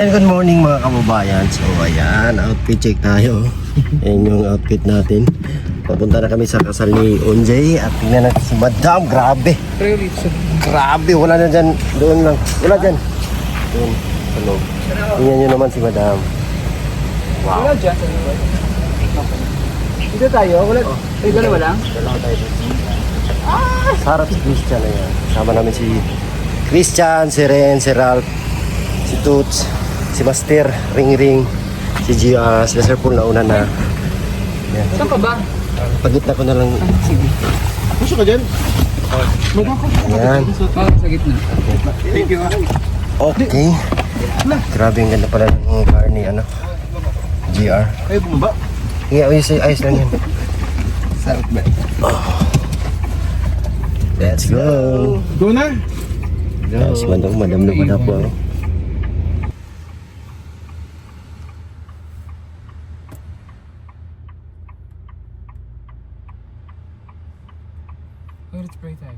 Good morning mga kababayan. So ayan, outfit check tayo. Ayan yung outfit natin. Papunta na kami sa kasal ni Onjay. At tingnan natin si Madam. Grabe. Grabe, wala na dyan. Doon lang. Wala dyan. Doon, sa loob. Tingnan nyo naman si Madam. Wow. Wala dyan. Dito tayo? Wala. Ay, dalawa lang? Dalawa tayo. Sarap si Christian na yan. Sama namin si Christian, si Ren, si Ralph, si Toots, si Master, Ring, si Gia, si Sir Paul na una na. Yan. Saan ka ba? Pagitna ko na lang. Sige. Puso ka dyan? Yan. Sa gitna. Thank you. Okay. Grabe ang ganda pala ng car ni GR. Kayo bumaba? Yeah, ayos lang yan. Sarap ba? Let's go. Go na! Go. Si Madam na po. Let's pray tayo.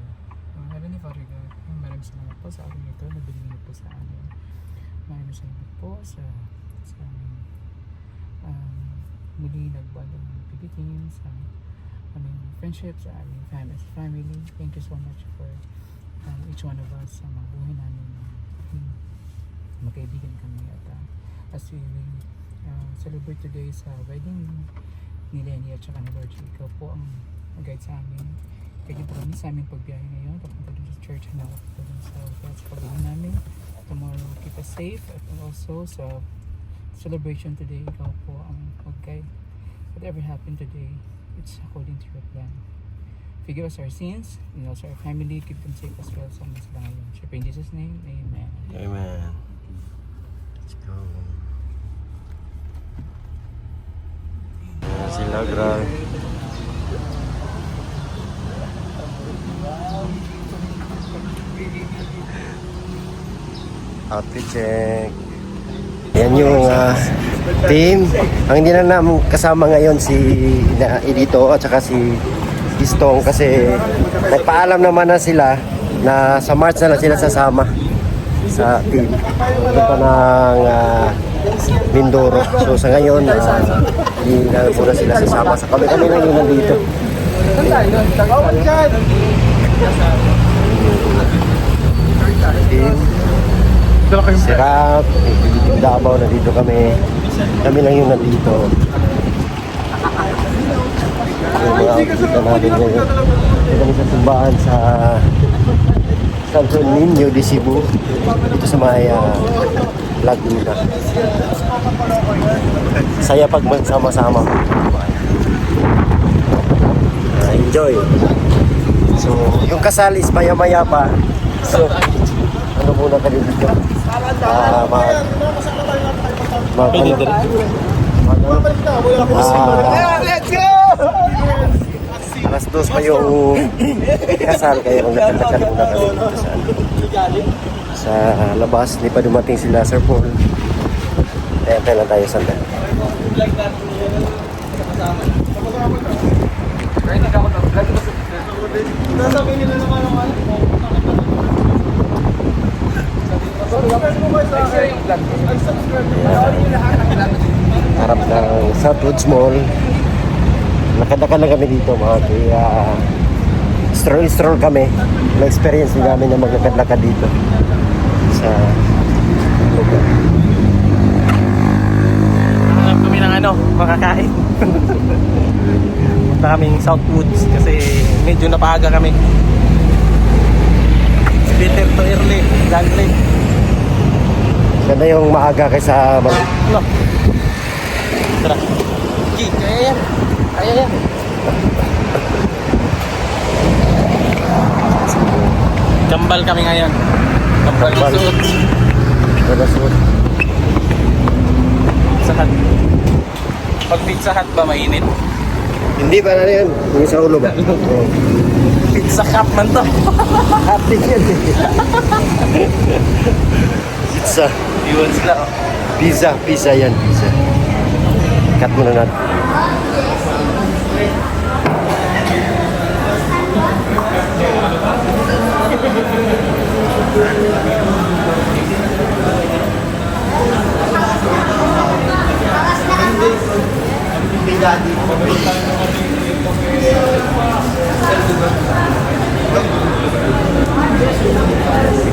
Heavenly Father God, maraming salamat po sa araw nito na binigyan po sa amin. Maraming salamat po sa muli nagbagong pipitin sa aming friendship, sa aming family. Thank you so much for each one of us sa mga buhay namin. Magkaibigan kami at as we will celebrate today sa wedding ni Lenny at saka ni Lord, ikaw po ang guide sa amin. Kaya po kami sa aming pagbiyahe ngayon, papunta doon sa church na papunta doon sa hotel sa pagbiyahe namin. Tomorrow, keep us safe at also sa celebration today, ikaw po ang mag-guide. Whatever happened today, it's according to your plan. Forgive us our sins and also our family, keep them safe as well sa mga sila ngayon. Siyempre in Jesus' name, Amen. Amen. Let's go. Ayan sila, grabe. Outfit check. Yan yung team. Ang hindi na namin kasama ngayon si Edito at saka si Istong kasi nagpaalam naman na sila na sa March na lang sila sasama sa team. Punta ng Mindoro. So sa ngayon, hindi na muna sila sasama. Sa kami lang yung nandito. Team. Si Rap, Davao, nandito kami. Kami lang yung nandito. Yung mga outfit namin ngayon. Ito kami sa simbahan sa Santo Niño de Cebu. Dito sa may Laguna. Saya pag magsama-sama. Enjoy. So, yung kasal is maya-maya pa. So, ano muna ka dito? Let's go! Alas 2 pa yung kasal, kaya kung nagkakasal muna kami dito sa labas. Hindi pa dumating sila, Sir Paul. Kaya lang tayo sandal. Harap ng Southwoods Mall. Nakadaka lang kami dito mga kaya stroll kami. Na-experience din namin na maglakad-lakad dito sa lugar. Hanap kami ng makakain. Punta kaming Southwoods kasi medyo napaaga kami. It's better to early than late. Ganda yung maaga kaysa No. Tara. G, kaya yan. Kaya yan. Kambal kami ngayon. Kambal yung suot. Ganda suot. Pizza Hut. Pag Pizza Hut ba mainit? Hindi pa na yan. Yung sa ulo ba? Oh. Pizza Cup man to. Happy yan eh. Pizza. Iwan sila. Oh. Pizza yan. Pizza. Cut muna natin.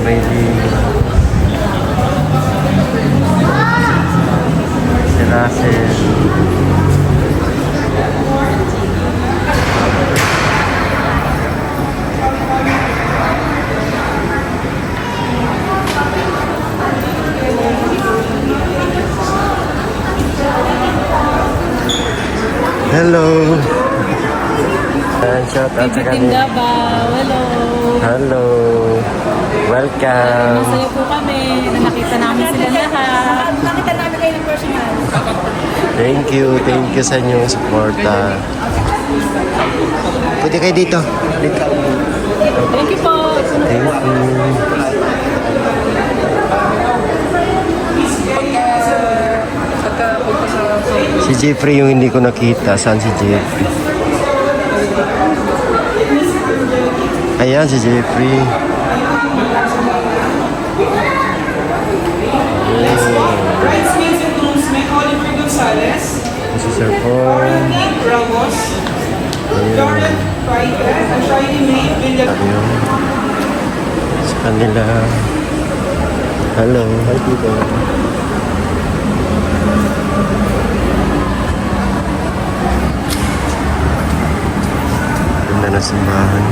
May si Russell. Hello. Shout out sa kanila. Hello. Hello. Welcome. Masaya po kami na nakita namin sila lahat. Nakita namin kayo ng personal. Thank you sa inyong suporta. Pwede kayo dito. Dito. Thank you po. Thank you. Si Jeffrey yung hindi ko nakita. Saan si Jeffrey? Ayan si Jeffrey. Bridesmaids includes May Oliver Gonzalez, Si Sir Paul. Nick Ramos, Lauren Paita, at Shiny May Villanueva. Ayun. Sa kanila. Hello. Hi, Tito. Ganda na simbahan.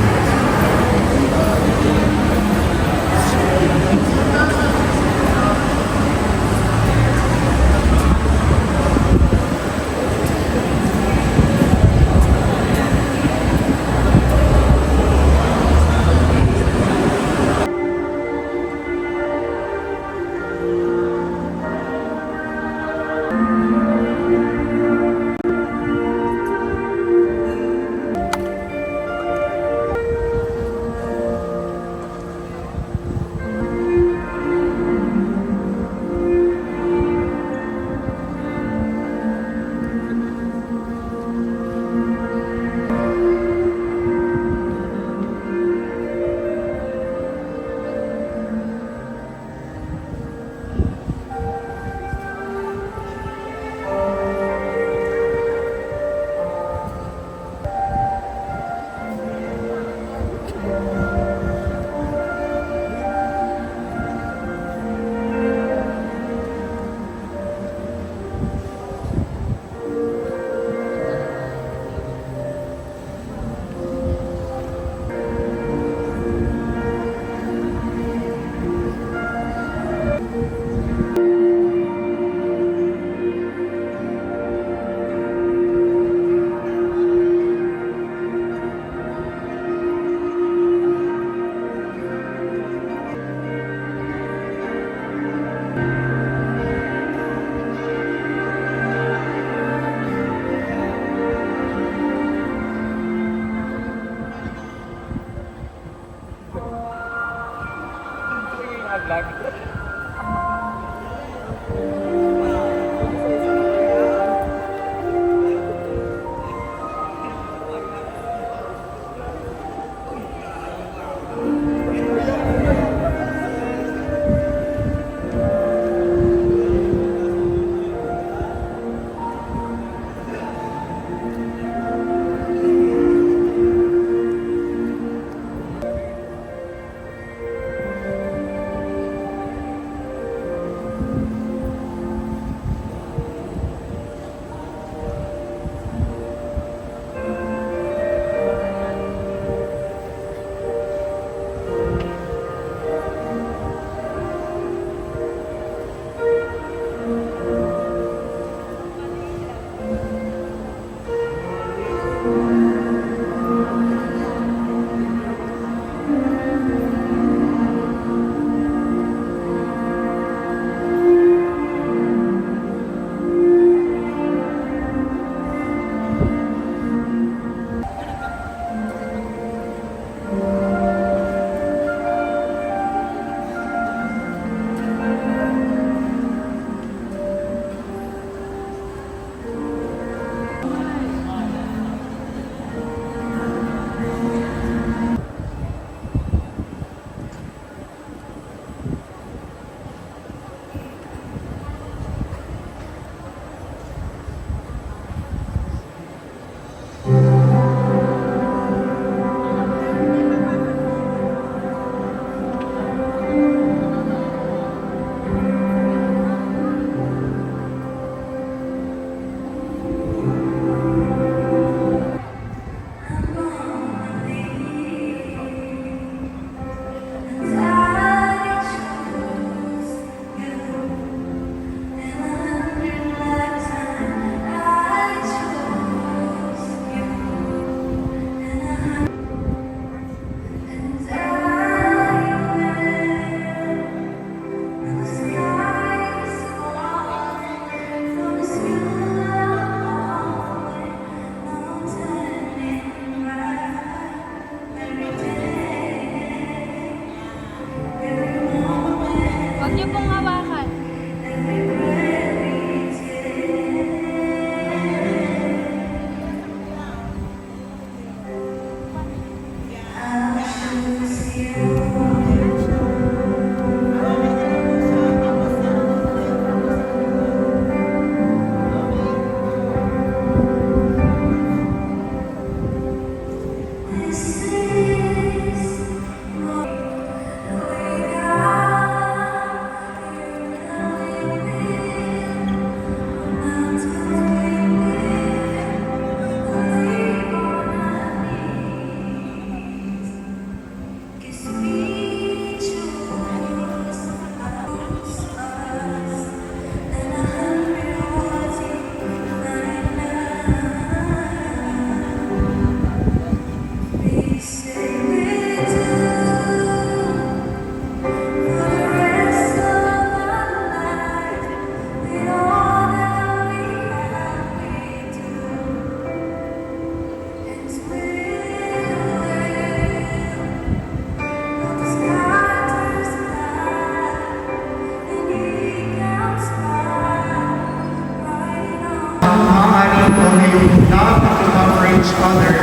na yung love that we have for each other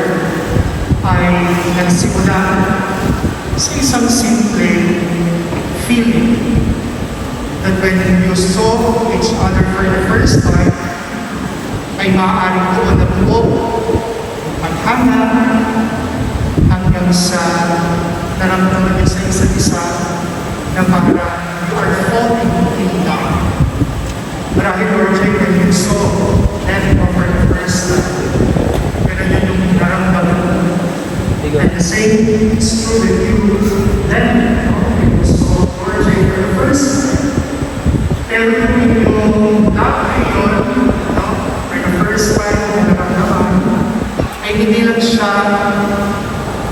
ay nagsimula sa isang simple feeling that when you saw each other for the first time, ay maaaring doon na buo paghanga hanggang sa naramdaman niyo sa isa't isa na parang you are falling in love. Marahil Lord Jay, when you saw Lenny for the first time, pero yun yung naramdaman mo. And the same is true with you, Lenny, when you saw Lord Jay for the first time. Pero yung love na yun, for the first time na naramdaman, ay hindi lang siya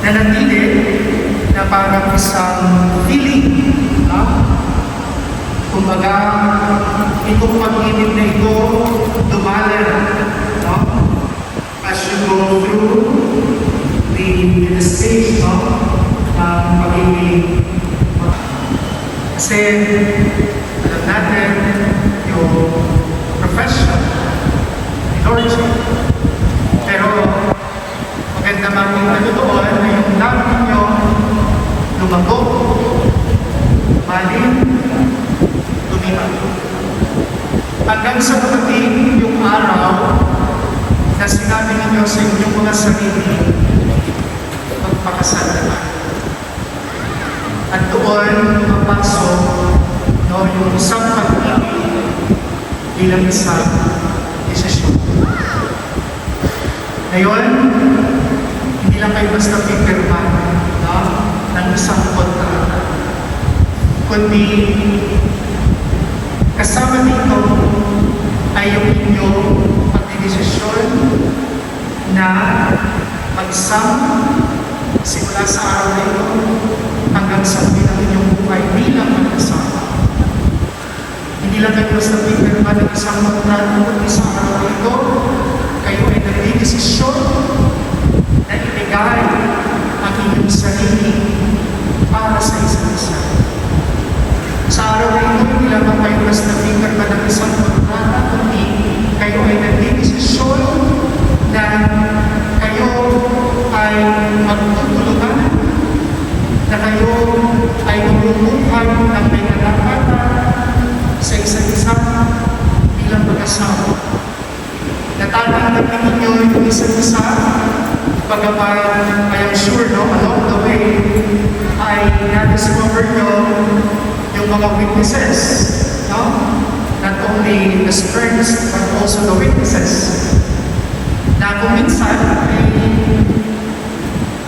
nanatili na parang isang feeling. Kumbaga, itong pag-ibig na ito, dumalan, no? As you go through the stage, no? Ng pag-ibig. Kasi, alam natin, yung profession, theology. Pero, maganda makita nyo doon na yung love ninyo lumago, malim, lumipat. Hanggang sa dumating yung araw na sinabi ninyo sa inyong mga sarili, magpakasal na. At doon, papasok, no, yung isang pag-ibig bilang isang desisyon. Ngayon, hindi lang kayo basta pipirma, no, ng isang kontrata, kundi kasama dito ay yung inyong pagdidesisyon na magsama simula sa araw na ito hanggang sa bilang inyong buhay bilang magkasama. Hindi lang kayo basta pipirma ng isang kontrata, kundi sa araw na ito, kayo ay nagdidesisyon na ibigay ang inyong sarili para sa isa't isa. Sa araw na ito, hindi lamang kayo basta pipirma ng isang kontrata, kundi kayo ay nagdidesisyon na kayo ay magtutulungan, na kayo ay magbubuhay ng may kalapatan sa isa't isa bilang mag-asawa. Natatanggap ninyo yung isa't isa, bagaman I am sure, no, along the way, ay na-discover nyo yung mga weaknesses, no? Not only the strengths, but also the weaknesses. Na kung minsan, ay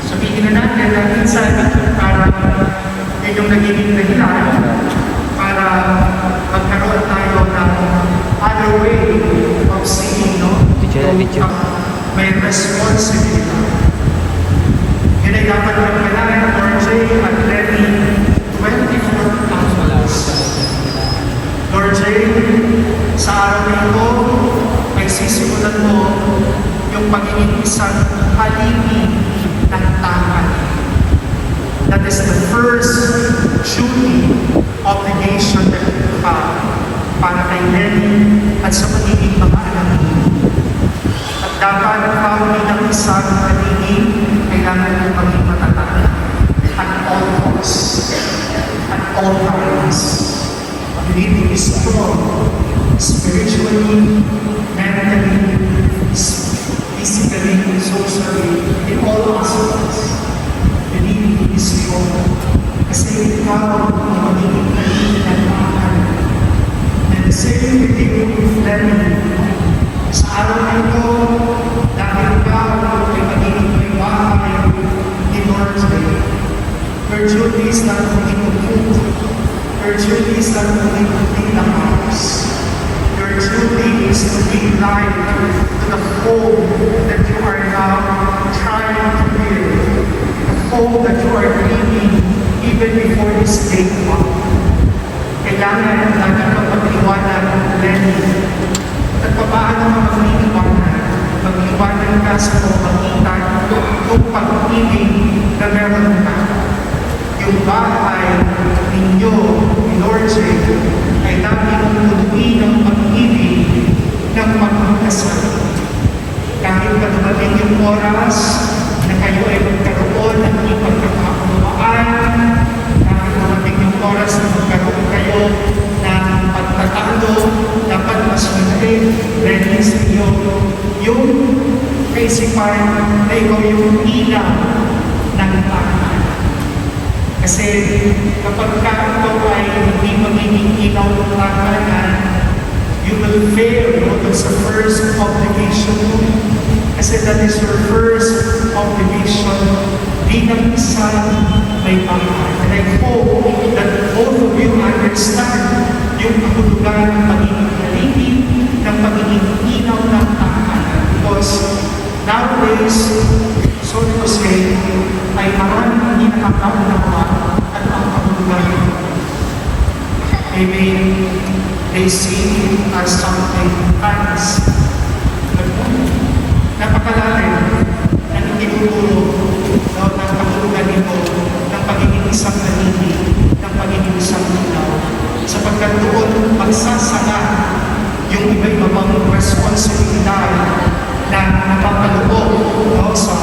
sabihin na natin na minsan parang yun yung nagiging dahilan para magkaroon tayo ng other way of seeing, no? May responsibility. Yun ay dapat magkalaan ng RJ at Lenny 24 hours. Lord J, sa araw na ito, ay sisimulan mo yung pagiging isang haligi ng tahan. That is the first duty, obligation that you have para kay Lenny at sa pagiging mga anak niyo. At dapat ikaw bilang isang haligi, kailangan mo maging matatag at all costs, at all times. You need to be strong, spiritually, mentally, physically, socially, in all aspects. You need to be strong. Kasi ikaw ang magiging kaibigan ng mga anak. And the same with you, Lenny. Sa araw na ito, dahil ikaw ay magiging kaibigan ni Lord J. Your duty is not only to cook. Your duty is not only to clean the house. Your duty is to give life to the home that you are now trying to build. The home that you are dreaming even before this day comes. Kailangan lagi kang magliwanag, Lenny. At paano ka magliwanag? Magliwanag ka sa pagpagitan ng pag-ibig na meron ka. Yung bahay ninyo, ni Lord J, ay laging punuin ng pag-ibig ng magkasama. oras na kayo ay magkaroon ng inyong pagkakaunawaan, dumating yung oras na magkaroon kayo ng pagtatalo, dapat mas madali, realize niyo yung kaisipan na ikaw yung ilaw ng tahanan. Kasi kapag ikaw ay hindi magiging ilaw ng tahanan, you will fail. That's the first obligation mo. Kasi that is your first obligation bilang isang may bahay. And I hope that both of you understand yung kahulugan ng pagiging malilim, ng pagiging ilaw ng tahanan. Because nowadays, so to say, ay maraming hindi nakakaunawa at ang kahulugan. Maybe they see it as something fancy. But napakalalim na tinuturo ng kahulugan nito ng pagiging isang nanini, ng pagiging isang ilaw. Sapagkat doon magsasala yung iba-ibang responsibilidad na napakaloob sa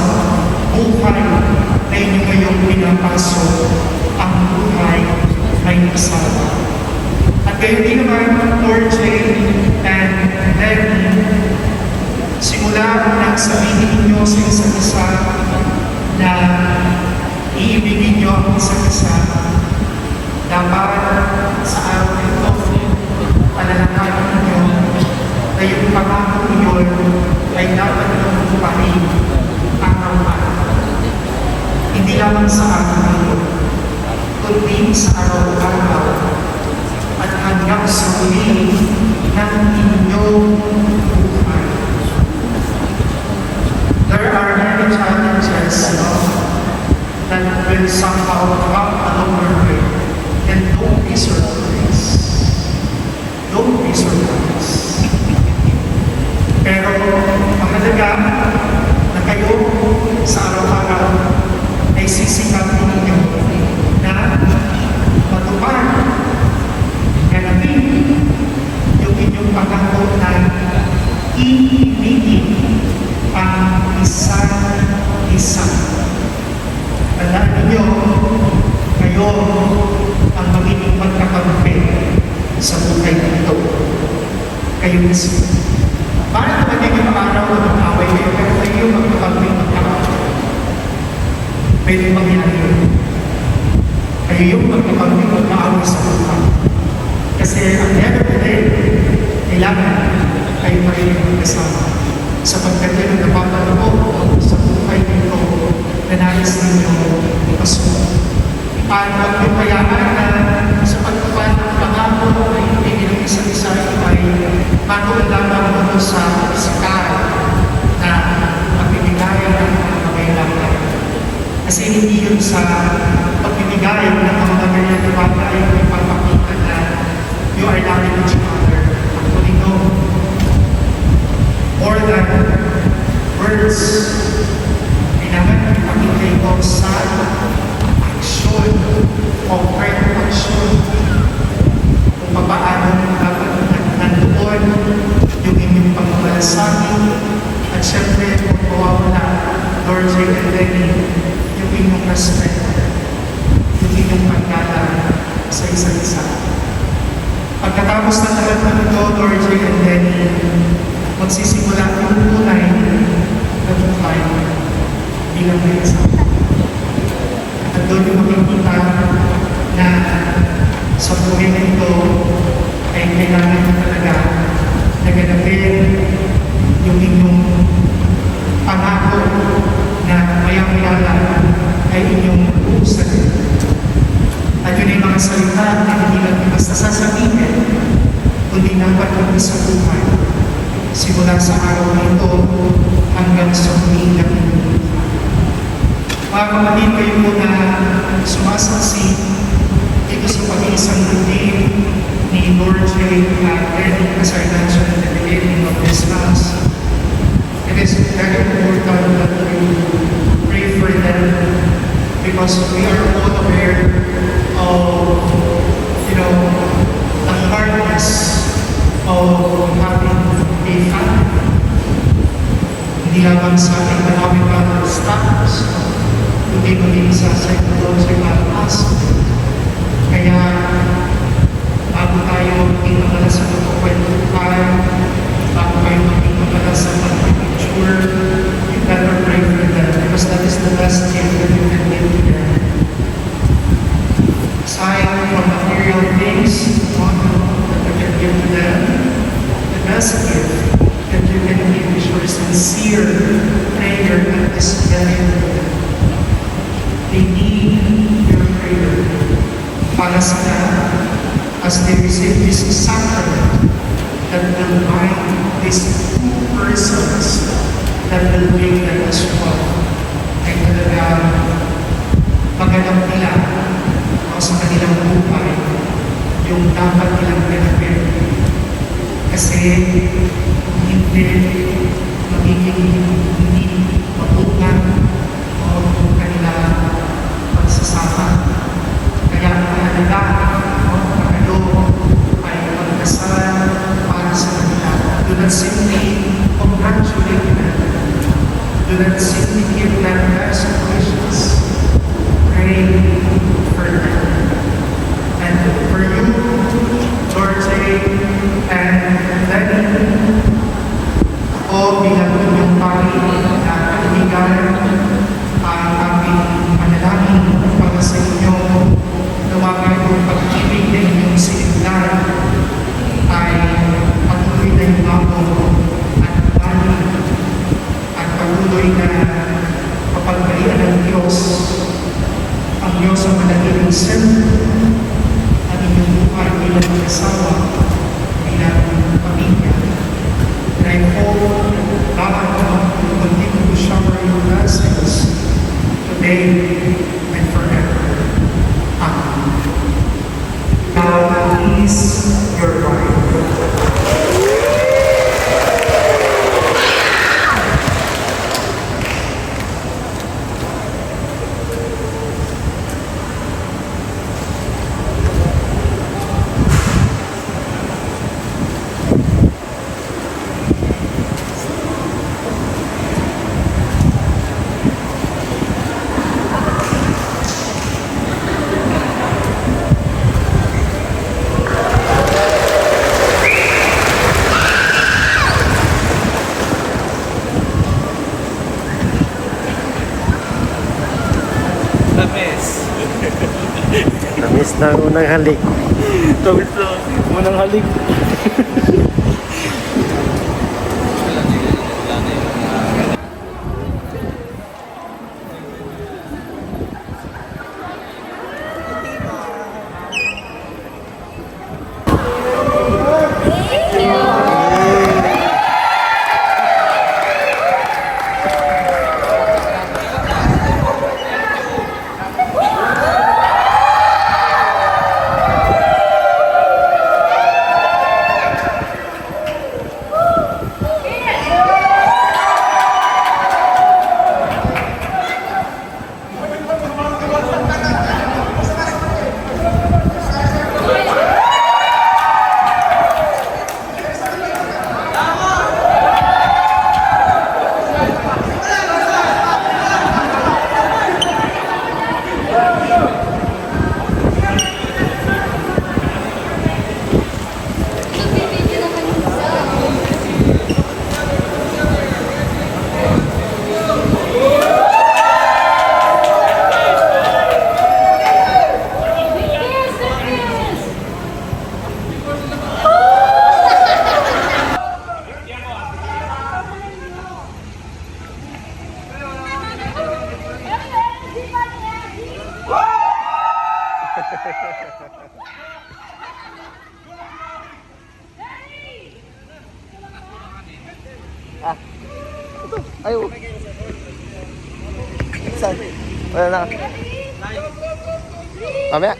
buhay na inyo ngayong pinapasok ang buhay ay kasama. At kayo din naman, Lord Jane and Lenny, simula nang sabihin ninyo sa isa't isa na iibigin nyo ang isa't isa, dapat sa araw nito, panalangin ninyo na yung pangako yun ay dapat nabubuhay araw-araw. Hindi lamang sa araw nito, kundi sa araw-araw at hanggang sa huli ng inyong buhay. There are many challenges that will somehow come along your way. And don't be surprised. Don't be surprised. Pero mahalaga na kayo sa araw-araw ay sisikapin ninyo na matupad, ganapin yung inyong pangako na iibigin ang isa-isa. Tandaan ninyo, kayo ang magiging magkakampi sa buhay nito. Kayo mismo. Para naman yung araw na mag-away kayo, pero kayo magkakampi magkakampi. Pwede mangyari yun. Kayo yung magkakampi mag-away sa buhay. Kasi ang never day, kailangan kayo pa rin magkasama. Sapagkat yun ang napapanao sa buhay nito na nais ninyo ipasuko. Paano ang payaman na sa pagpapad ng pangako ay hindi ng isa't isa ay paano lamang mo sa sikar na pagbibigayan ng mga kailangan. Kasi hindi yun sa pagbibigayan ng mga kailangan na bagay ay ipapakita na you are loving each other. Actually, no. More than words, kailangan ipakita ito sa action, concrete action, kung paano dapat nandoon yung inyong pagmamalasakit at syempre kung mawawala, Lord J. and Lenny, yung inyong respect, yung inyong pagkala sa isa't isa. Pagkatapos na talaga nito, Lord J. and Lenny, magsisimula yung tunay na buhay bilang may kasama. At doon yung makikita na sa buhay na ito ay kailangan talaga naganapin yung inyong pangako na maya-maya lang ay inyong uusan. At yun ay mga salita na hindi lang basta sasabihin, kundi dapat kami sa buhay. Simula sa araw na ito hanggang sa huli ng buhay. Mga kapatid, kayo po na sumasaksi dito sa pag-iisang routine ni Lord J. Lenny, as I mentioned at the beginning of this Mass. It is very important that we pray for them because we are all aware of, the hardness of having a family. hindi lamang sa economical status, kundi maging sa psychological aspect. Kaya, bago tayo pinagala sa pagkukwentuhan, bago tayo pinagala sa pag-picture, you better pray for them because that is the best gift that you can give to them. Aside from material things, that you can give to them, the best gift that you can give is your sincere prayer at this very moment. They need your prayer para sila as they receive this sacrament that will bind these two persons that will make them as one. Ay talagang maganap nila sa kanilang buhay yung dapat nilang benefit. Kasi hindi magiging hindi mabungan o yung kanilang pagsasama. Kaya ang mahalaga ano ay magdasal para sa kanila. Do not simply congratulate them. Do not simply give them best wishes. Pray for them. And for you, George and Lenny, ako bilang inyong pari na kaibigan, ang aming panalangin para sa inyo nawagan yung pag-ibig na inyong siniglan ay patuloy na yumago at bali at patuloy na kapagpalian ng Diyos ang Diyos ang manatiling sentro at inyong buhay bilang mag-asawa, bilang pamilya. And I hope God will continue to shower your blessings today and forever. Amen. Now, please, your right. Namiss na ang unang halik. Tawid na. Unang halik. Ayo. Saan? Wala na. Mamaya.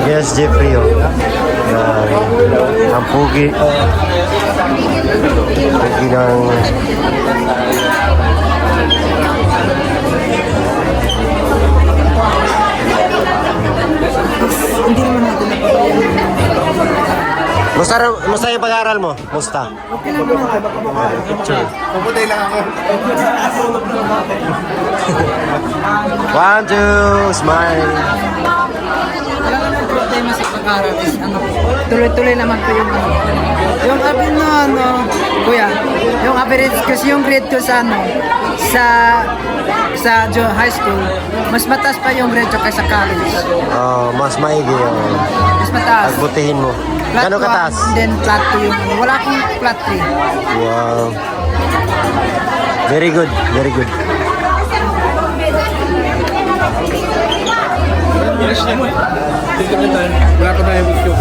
Yes, Jeffrey. Ang pugi. Pugi ng Musta yung pag-aaral mo? Musta? Okay lang naman. Picture. Puputay lang ako. 1, 2, smile. Wala naman problema sa pag-aaral is tuloy-tuloy naman po yung yung kuya, yung average kasi yung grade ko sa high school, mas mataas pa yung grade ko kaysa college. Mas maigi yun. Mas mataas. Pagbutihin mo. Flat Gano'ng kataas? 1, then flat 2 yung wala akong flat 3. Wow. Very good, very good. Wala pa tayo video.